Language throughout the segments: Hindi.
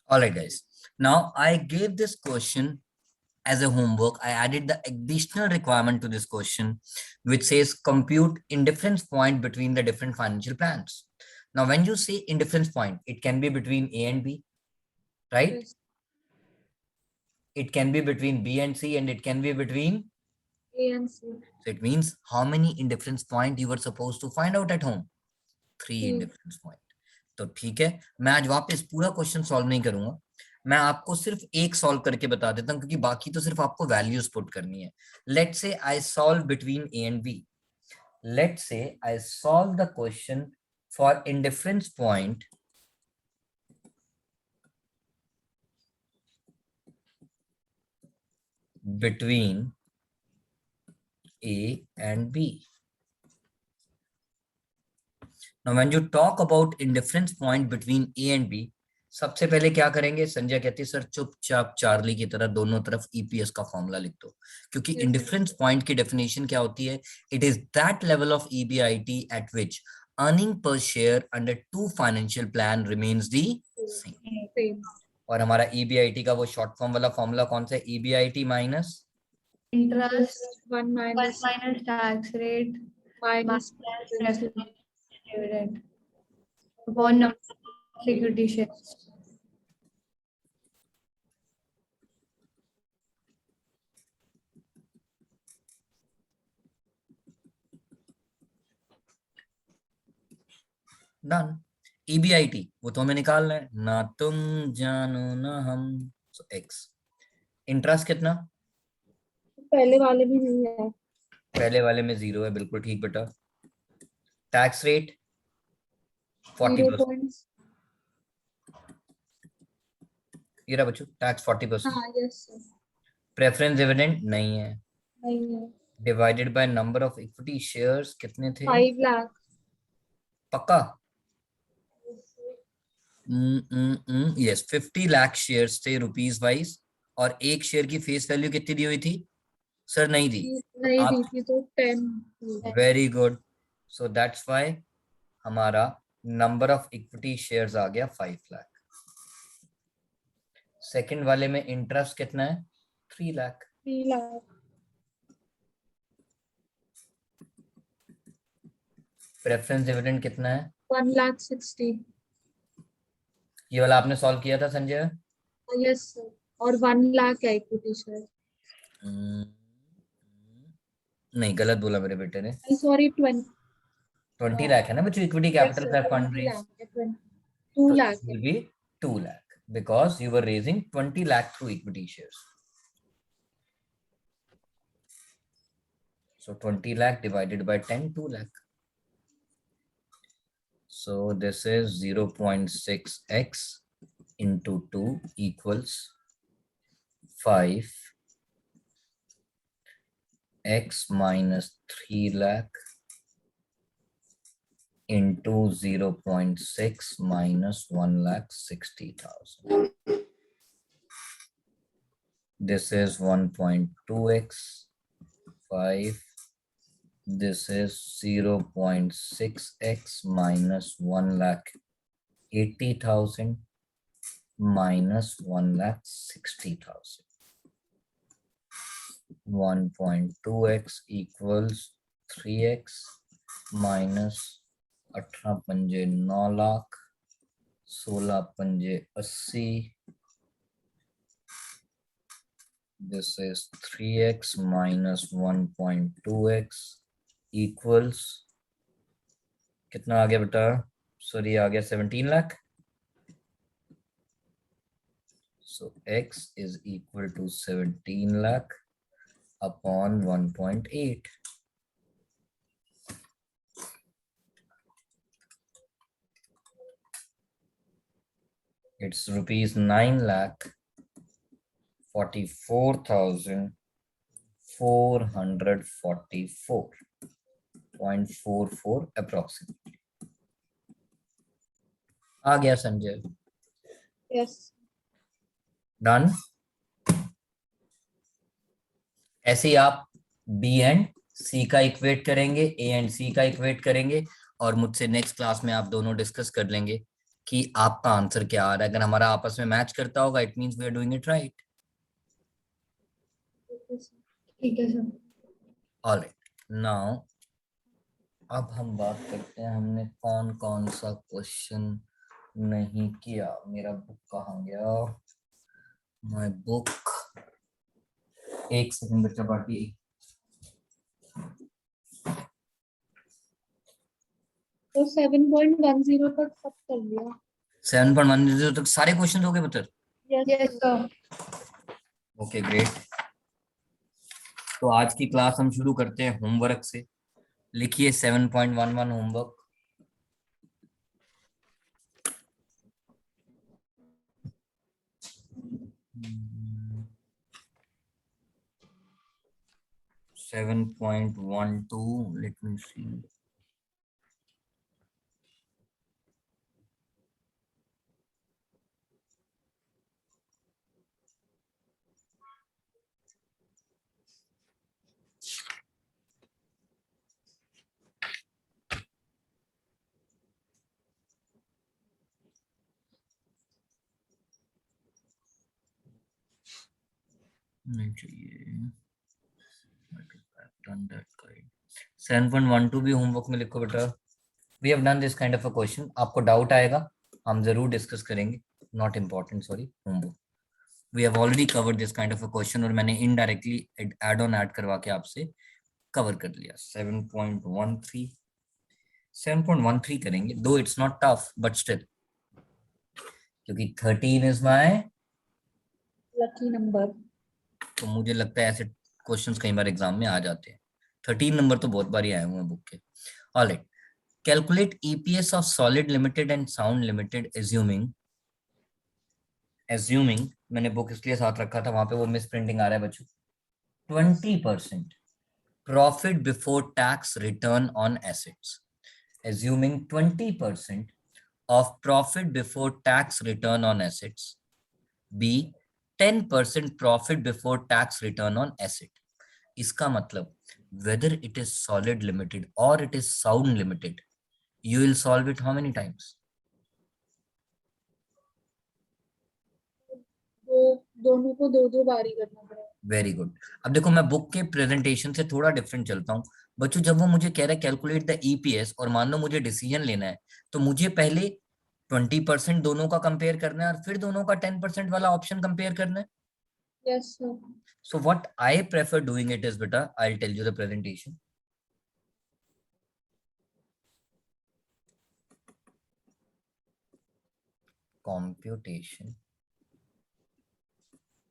All right, guys. Now I gave this question as a homework. I added the additional requirement to this question, which says compute indifference point between the different financial plans. Now, when you say indifference point, it can be between A and B, right? Yes. It can be between B and C, and it can be between. A and C. So it means how many indifference point you were supposed to find out at home? 3 Hmm. indifference point. तो ठीक है, मैं आज वापस पूरा क्वेश्चन सॉल्व नहीं करूंगा, मैं आपको सिर्फ एक सॉल्व करके बता देता हूं, क्योंकि बाकी तो सिर्फ आपको वैल्यूज पुट करनी है. Let's say I solve between a and b. Let's say I solve the question for indifference point between A and B. Now, when you talk about indifference point between A and B, सबसे पहले क्या करेंगे? संजय कहती है सर चुपचाप चार्ली की तरह दोनों तरफ ईपीएस का फॉर्मूला लिख दो, क्योंकि इंडिफरेंस पॉइंट की डेफिनेशन क्या होती है? It is that level of EBIT eight which earning per share under to financial plan remains the same. और हमारा ईबीआईटी का वो शॉर्ट फॉर्म वाला फॉर्मूला कौन सा है? EBIT minus Interest 1 minus tax rate minus preference dividend upon number of equity shares. Done. EBIT वो तो हमें निकालना है ना, तुम जानो ना हम. सो एक्स. इंटरेस्ट कितना? पहले वाले भी नहीं है, पहले वाले में 0 है, बिल्कुल ठीक बेटा. Tax rate 40%. ये रहा बच्चों, टैक्स 40%. हाँ यस सर. प्रेफरेंस डिविडेंड नहीं है. नहीं है. Divided by number of equity shares कितने थे? 5 लाख. पक्का? यस, 50 लाख शेयर्स थे रुपीज वाइज. और एक शेयर की फेस वैल्यू कितनी दी हुई थी? सर नहीं दी. नहीं आप दी थी तो 10. Very good. So that's why हमारा नंबर ऑफ इक्विटी शेयर्स आ गया 5 लाख. सेकंड वाले में इंटरेस्ट कितना है? 3 लाख. 3 लाख. प्रेफरेंस डिविडेंड कितना है? 1,60,000. ये वाला आपने सॉल्व किया था संजय? Yes sir. और 1 लाख है इक्विटी शेयर. नहीं, गलत बोला मेरे बेटे ने. सॉरी 20 लाख है ना बच्चों, equity capital for fund raise. 2 तो lakh it will be 2 lakh because you were raising 20 lakh through equity shares. So 20 lakh divided by 10, 2 lakh. So this is 0.6x into 2 equals 5 x minus 3 lakh into 0.6 minus 1,60,000. This is 1.2x, 5. This is 0.6x minus 1,80,000 minus 1,60,000. 1.2x equals 3x minus 18 पंजे 9 लाख, 16 पंजे 80. This is 3x minus 1.2x equals कितना आ गया बेटा? सॉरी, आ गया 17 lakh. So x is equal to 17 lakh upon 1.8. It's rupees 9,44,444.44 approximately. आ गया संजय? यस. डन. ऐसे ही आप बी एंड सी का इक्वेट करेंगे, ए एंड सी का इक्वेट करेंगे, और मुझसे नेक्स्ट क्लास में आप दोनों डिस्कस कर लेंगे कि आपका आंसर क्या आ रहा है। अगर हमारा आपस में मैच करता होगा it means we are doing it right. ठीक है सर। ऑलराइट, नाउ अब हम बात करते हैं हमने कौन कौन सा क्वेश्चन नहीं किया। मेरा बुक कहाँ गया, माय बुक। एक सेकंड बच्चा पार्टी। तो 7.10 तक सब कर लिया। 7.10 तक सारे क्वेश्चन हो गए बता। Yes sir. Okay great. तो आज की क्लास हम शुरू करते हैं होमवर्क से। लिखिए 7.11 homework. Hmm, 7.12, let me see. नहीं चाहिए। 7.12 भी होमवर्क में लिखो बेटा। We have done this kind of a question. आपको डाउट आएगा, हम जरूर डिस्कस करेंगे। Not important, sorry, homework. We have already covered this kind of a question और मैंने इनडायरेक्टली एड ऑन ऐड करवा के आपसे कवर कर लिया। 7.13, 7.13 करेंगे, दो it's not tough but still, क्योंकि 13 इज माय लकी नंबर। तो मुझे लगता है ऐसे क्वेश्चंस कई बार एग्जाम में आ जाते हैं। 13 नंबर तो बहुत बार ही आए हुए हैं बुक के। Alright, calculate EPS of solid limited and sound limited assuming मैंने बुक इसलिए साथ रखा था, वहां पे वो मिस प्रिंटिंग आ रहा है बच्चों। 20% profit before tax return on assets, assuming 20% of profit before tax return on assets. B, 10% profit before tax return on asset. इसका मतलब whether it is solid limited or it is sound limited, you will solve it how many times? दो, दोनों को दो दो बारी करना पड़ेगा। Very good. अब देखो मैं बुक के प्रेजेंटेशन से थोड़ा डिफरेंट चलता हूँ बच्चों। जब वो मुझे कह रहा है कैलकुलेट द ईपीएस और मान लो मुझे डिसीजन लेना है, तो मुझे पहले 20% दोनों का कंपेयर करना है और फिर दोनों का 10% वाला ऑप्शन कंपेयर करना है। Yes sir. So what I prefer doing it is, beta, I'll tell you the presentation. Computation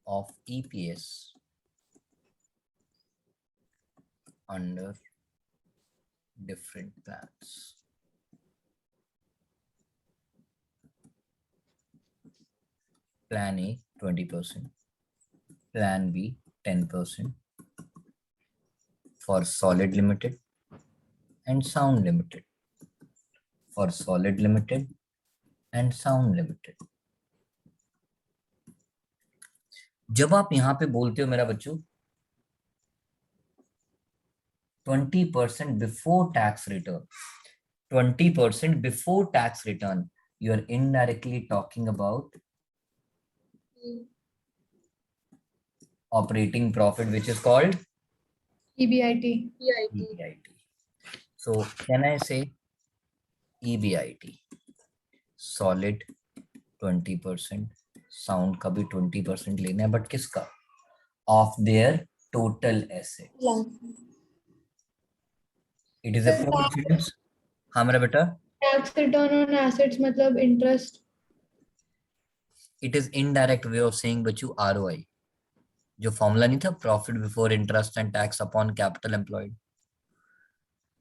of EPS under different plans. Plan A 20%, Plan B 10% for solid limited and sound limited. For solid limited and sound limited. जब आप यहां पे बोलते हो मेरा बच्चों 20% before tax return, 20% before tax return, you are indirectly talking about operating profit, which is called EBIT. EBIT. So can I say EBIT? Solid 20%, sound का भी 20% लेना है, but किसका? Of their total assets. It is a coincidence. हाँ मेरा बेटा, टैक्स रिटर्न ऑन एसेट्स मतलब interest. it is indirect way of saying बच्चों ROI. जो फॉर्मूला नहीं था, profit before interest and tax upon capital employed,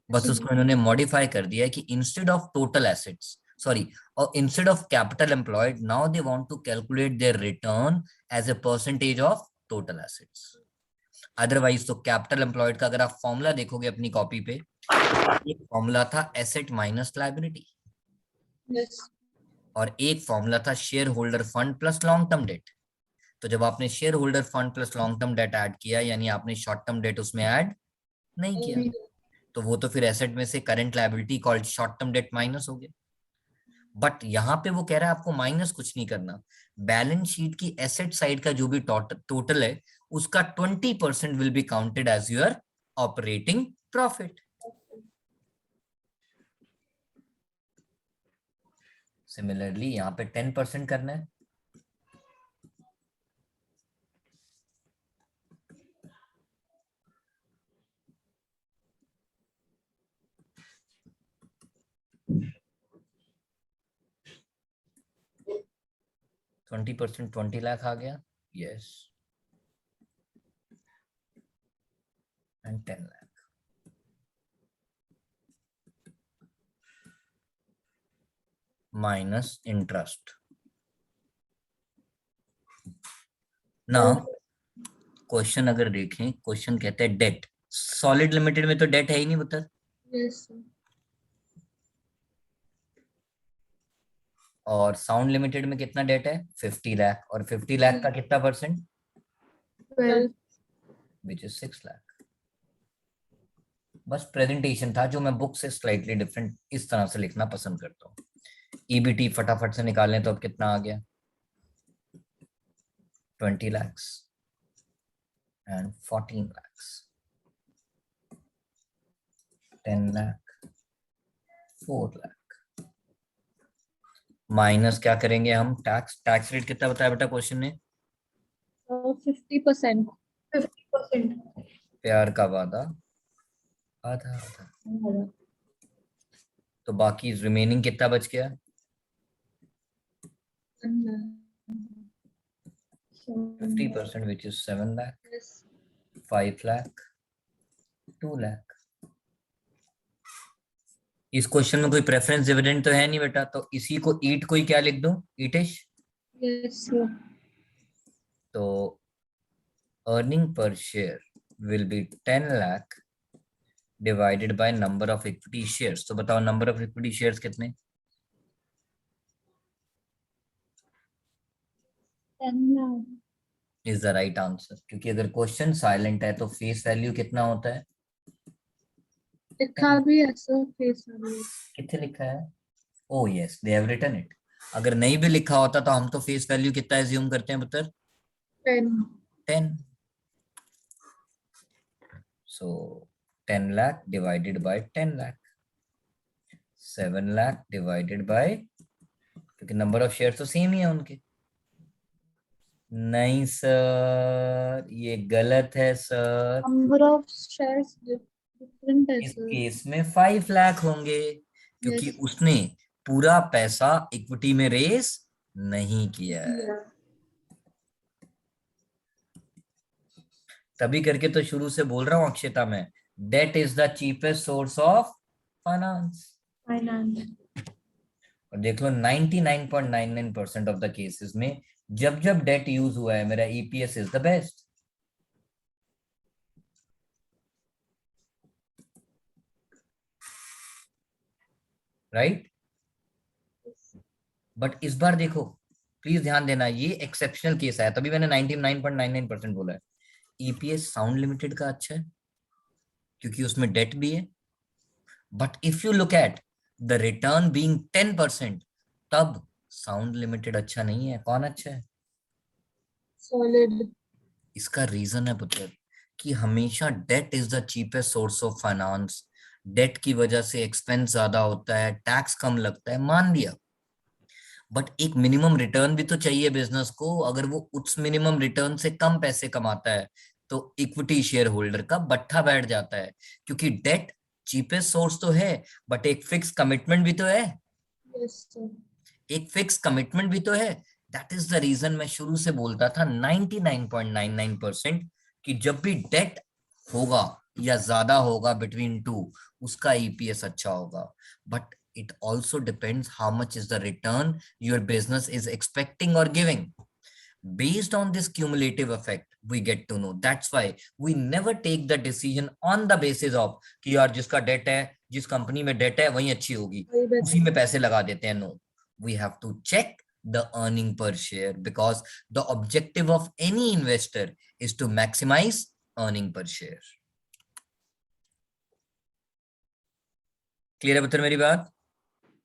बस उसको इन्होंने मॉडिफाई कर दिया है कि instead of total assets, sorry, और instead of capital employed, now they want to calculate their return as a percentage of total assets. Otherwise तो कैपिटल एम्प्लॉयड का अगर आप फॉर्मूला देखोगे अपनी कॉपी पे, एक फॉर्मूला था एसेट माइनस लायबिलिटी यस। और एक फॉर्मूला था share holder fund plus long term debt. तो जब आपने share holder fund plus long term debt add किया, यानी आपने शॉर्ट टर्म डेट उसमें ऐड नहीं किया, तो वो तो फिर एसेट में से current liability called short term debt minus हो गया। बट यहाँ पे वो कह रहा है आपको माइनस कुछ नहीं करना, बैलेंस शीट की एसेट साइड का जो भी टोटल है उसका 20% will be counted as your operating profit. Similarly यहाँ पे 10% करना है, ट्वेंटी परसेंट 20 लाख आ गया, yes, and 10 lakh minus interest. ना क्वेश्चन अगर देखें, क्वेश्चन कहते हैं डेट, सॉलिड लिमिटेड में तो डेट है ही नहीं पुत्र, Yes, sir. और साउंड लिमिटेड में कितना डेट है 50 लाख, और 50 लाख का कितना परसेंट 12. Which is 6 lakh. बस प्रेजेंटेशन था जो मैं बुक से स्लाइटली डिफरेंट इस तरह से लिखना पसंद करता हूँ। ईबीटी फटाफट से निकालें तो अब कितना आ गया 20 lakhs and 14 lakhs, 10 lakh, 4 lakh, minus क्या करेंगे हम, टैक्स रेट कितना बताया बेटा क्वेश्चन ने, 50%. 50%. प्यार का वादा आधा आधा, तो बाकी रिमेनिंग कितना बच गया 50% which is 7 lakh, Yes. 5 lakh, 2 lakh. इस क्वेश्चन में कोई प्रेफरेंस डिविडेंड तो है नहीं बेटा, तो इसी को ईट को ही क्या लिख दूं, ईटिश। Yes, sir. तो earning per share will be 10 lakh divided by number of equity shares. तो बताओ नंबर ऑफ इक्विटी शेयर्स कितने, 10 lakh. Is the right answer, क्योंकि अगर क्वेश्चन साइलेंट है तो फेस वैल्यू कितना होता है, लिखा भी है सर फेस वैल्यू. कितने लिखा है, oh yes they have written it. अगर नहीं भी लिखा होता तो हम तो फेस वैल्यू कितना एज्यूम करते हैं पुत्र 10. 10। सो 10 lakh divided by 10 lakh, 7 lakh divided by, क्योंकि नंबर ऑफ शेयर तो सेम ही है उनके। नहीं सर ये गलत है sir, number of shares different है इस सर. केस में 5 लाख होंगे, क्योंकि यस. उसने पूरा पैसा इक्विटी में रेस नहीं किया है। तभी करके तो शुरू से बोल रहा हूं अक्षता मैं, debt is the cheapest source of finance. Finance. और देख लो 99.99% ऑफ द केसेस में जब जब डेट यूज हुआ है मेरा EPS is the best, right. But इस बार देखो, प्लीज ध्यान देना, ये एक्सेप्शनल केस है, तभी मैंने 99.99% बोला है। ईपीएस साउंड लिमिटेड का अच्छा है क्योंकि उसमें डेट भी है, but if you look at the return being 10%, तब साउंड लिमिटेड अच्छा नहीं है, कौन अच्छा है, सॉलिड. इसका रीजन है पुत्र कि हमेशा debt is the cheapest source of finance. Debt की वजह से एक्सपेंस ज्यादा होता है, टैक्स कम लगता है, मान लिया, बट एक मिनिमम रिटर्न भी तो चाहिए बिजनेस को। अगर वो उस मिनिमम रिटर्न से कम पैसे कमाता है तो इक्विटी शेयर होल्डर का बट्ठा बैठ जाता है, क्योंकि डेट चीपेस्ट सोर्स तो है बट एक फिक्स कमिटमेंट भी तो है, यस सर. एक फिक्स कमिटमेंट भी तो है। दैट इज द रीजन मैं शुरू से बोलता था 99.99% कि जब भी डेट होगा या ज्यादा होगा बिटवीन टू, उसका ईपीएस अच्छा होगा। But it also depends how much is the return your business is expecting or giving. Based on this cumulative effect we get to know, that's why we never take the decision on the basis of कि यार जिसका डेट है, जिस कंपनी में डेट है वही अच्छी होगी, उसी में पैसे लगा देते हैं। No, we have to check the earning per share because the objective of any investor is to maximize earning per share. Clear है पुत्र मेरी बात?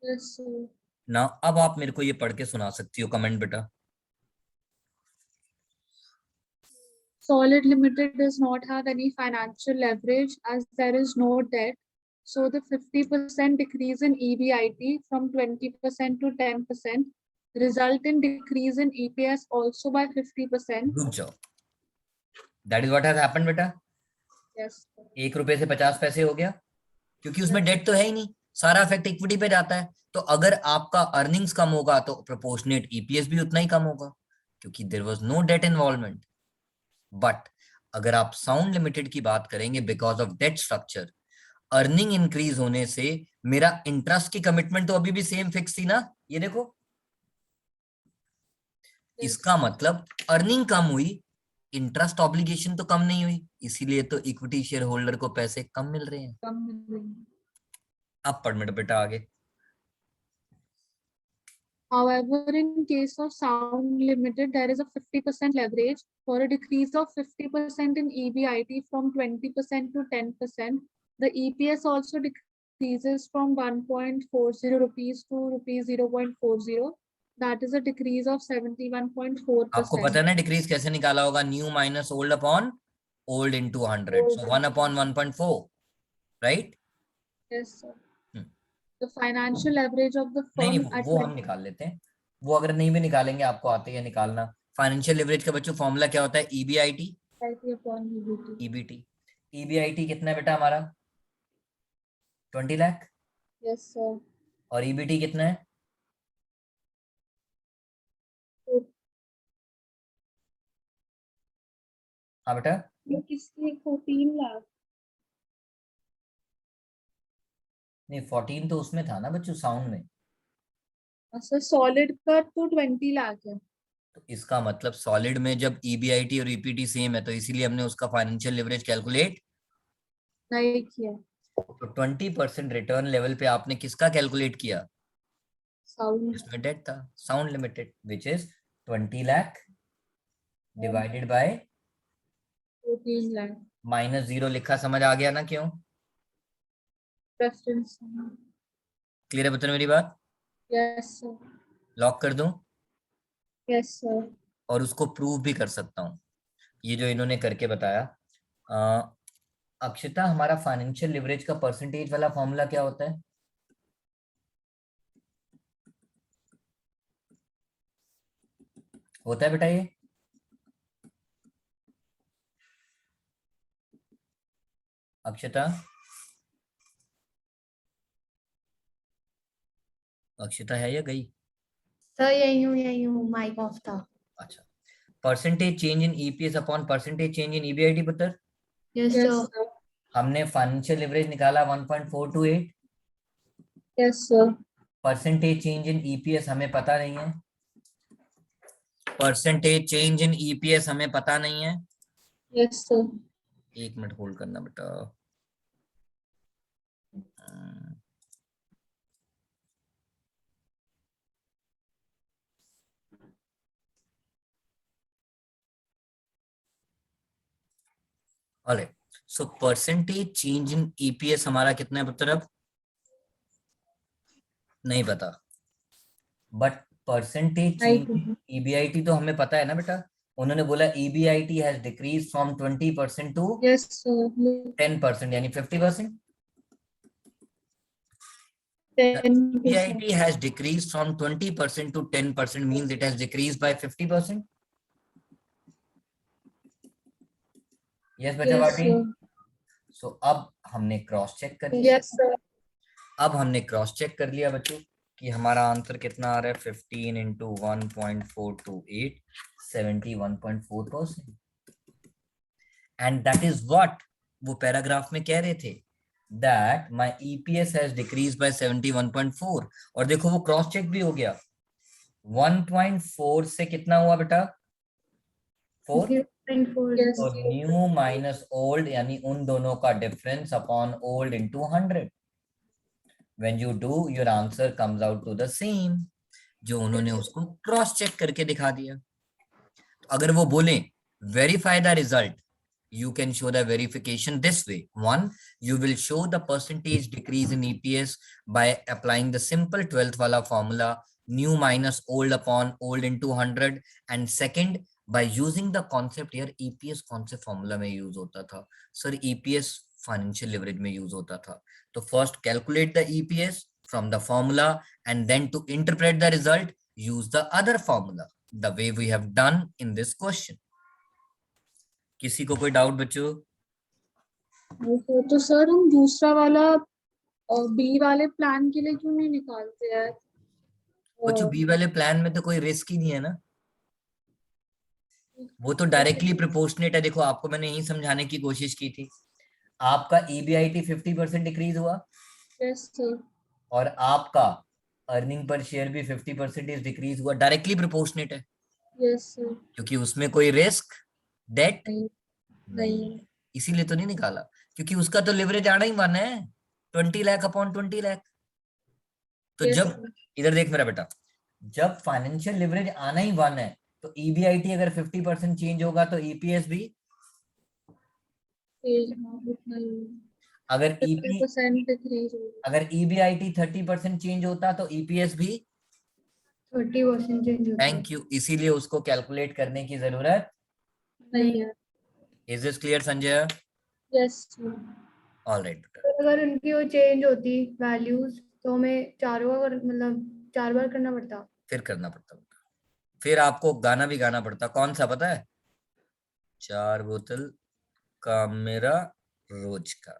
Yes sir. ना अब आप मेरे को ये पढ़ के सुना सकती हो कमेंट बेटा। Solid Limited does not have any financial leverage as there is no debt. So the 50% decrease in EBIT from 20% to 10% result in decrease in EPS also by 50%. रुक जाओ, that is what has happened बेटा। Yes. 1 रुपए से 50 पैसे हो गया, क्योंकि उसमें Yes. डेट तो है ही नहीं, सारा इफेक्ट इक्विटी पे जाता है। तो अगर आपका अर्निंग्स कम होगा तो प्रोपोर्शनेट ईपीएस भी उतना ही कम होगा, क्योंकि there was no debt involvement. But अगर आप साउंड लिमिटेड की बात करेंगे, because of debt structure, earning increase होने से मेरा इंटरेस्ट की कमिटमेंट तो अभी भी सेम फिक्स थी ना, ये देखो। Yes. इसका मतलब अर्निंग कम हुई, इंटरेस्ट ऑब्लिगेशन तो कम नहीं हुई, इसीलिए तो इक्विटी शेयर होल्डर को पैसे कम मिल रहे हैं। अब पढ़ मेरा बेटा आगे। However, in case of Sound Limited, there is a 50% leverage. For a decrease of 50% in EBIT from 20% to 10%, the EPS also decreases from 1.40 rupees to rupees 0.40. That is a decrease of 71.4%. आपको पता है ना डिक्रीज कैसे निकाला होगा, new minus old upon old into 100, so 1 upon 1.4, right. Yes, sir. The financial leverage of the नहीं firm नहीं, at वो हम निकाल लेते हैं, वो अगर नहीं भी निकालेंगे आपको आते है निकालना। फाइनेंशियल लिवरेज का बच्चों फॉर्मूला क्या होता है, EBIT 20 upon EBT. EBT. EBIT कितना है बेटा हमारा, 20 लाख। Yes, sir. और ईबीटी कितना है, हाँ बेटा। ये किसकी 14 लाख? नहीं 14 तो उसमें था ना बच्चों, साउंड में। अच्छा, सॉलिड का तो 20 लाख है। तो इसका मतलब सॉलिड में जब ईबीआईटी और ईपीटी सेम है, तो इसीलिए हमने उसका फाइनेंशियल लिवरेज कैलकुलेट नहीं किया। तो 20% रिटर्न लेवल पे आपने किसका कैलकुलेट किया, साउंड इसमें डेट था sound limited, which is 20 lakh divided by 14 lakh minus 0 लिखा, समझ आ गया ना क्यों। प्रेफरेंस। क्लियर है बता मेरी बात, यस सर। लॉक कर दूं यस सर। और उसको प्रूव भी कर सकता हूँ, ये जो इन्होंने करके बताया। अक्षिता, हमारा फाइनेंशियल लिवरेज का परसेंटेज वाला फॉर्मूला क्या होता है, होता है बेटा ये, अक्षिता? अक्षिता है या गई? सर यही हूँ माइक ऑफ था। अच्छा, percentage change in EPS upon percentage change in EBIT पुत्र। Yes sir. हमने फाइनेंशियल लिवरेज निकाला 1.428। Yes sir. Percentage change in EPS हमें पता नहीं है, परसेंटेज चेंज इन ईपीएस हमें पता नहीं है। Yes sir. 1 मिनट होल्ड करना बेटा। अरे so percentage change in EPS हमारा कितना है पुत्र, अब नहीं पता, बट परसेंटेज चेंज ईबीआईटी तो हमें पता है ना बेटा। उन्होंने बोला EBIT has decrease from 20% to yes sir. 10%, यानी 50%। 10%. EIT has decreased from 20% to 10% means it has decreased by 50%. Yes, बच्चा बाटी। So अब हमने क्रॉस चेक कर लिया। Yes sir. अब हमने क्रॉस चेक कर लिया बच्चों कि हमारा आंसर कितना आ रहा है, 15 into 1.428, 71.4%. And that is what वो पैराग्राफ में कह रहे थे, that my EPS has decreased by 71.4। और देखो वो क्रॉस चेक भी हो गया, 1.4 से कितना हुआ बेटा, 4। तो न्यू माइनस ओल्ड, यानी उन दोनों का difference upon old into 100। When you do, your answer comes out to the same, जो उन्होंने उसको क्रॉस चेक करके दिखा दिया। तो अगर वो बोले verify the result, you can show the verification this way. One, you will show the percentage decrease in EPS by applying the simple 12th wala formula, new minus old upon old into 100. And second, by using the concept here, EPS कौन से formula में use होता था? Sir, EPS financial leverage में use होता था. तो first calculate the EPS from the formula, and then to interpret the result, use the other formula, the way we have done in this question. किसी को कोई डाउट बच्चों? तो सर हम दूसरा वाला बी वाले प्लान के लिए क्यों नहीं निकालते हैं? बच्चों बी वाले प्लान में तो कोई रिस्क ही नहीं है ना, वो तो डायरेक्टली प्रोपोर्शनेट है. देखो आपको मैंने यही समझाने की कोशिश की थी. आपका EBIT 50% डिक्रीज हुआ. Yes sir. और आपका अर्निंग पर शेयर भी 50% डिक्रीज हुआ. डायरेक्टली प्रोपोर्शनेट है. Yes sir. क्योंकि उसमें कोई रिस्क डेट नहीं. इसीलिए तो नहीं निकाला, क्योंकि उसका तो लिवरेज आना ही 1 है, 20 लाख अपॉन 20 लाख. तो Yes, जब sir. इधर देख मेरा बेटा, जब फाइनेंशियल लिवरेज आना ही 1 है तो EBIT अगर 50% चेंज होगा तो EPS भी. अगर 50% decrease होगा. अगर EBIT 30% चेंज होता तो EPS भी 30% चेंज होता है. Thank you. इसीलिए उसको कैलकुलेट करने की जरूरत नहीं है. Is this clear Sanjay? Yes, sir. Alright. अगर उनकी वो चेंज होती वैल्यूज तो हमें 4 बार मतलब 4 बार करना पड़ता. फिर करना पड़ता, फिर आपको गाना भी गाना पड़ता. कौन सा पता है? 4 बोतल का मेरा रोज का.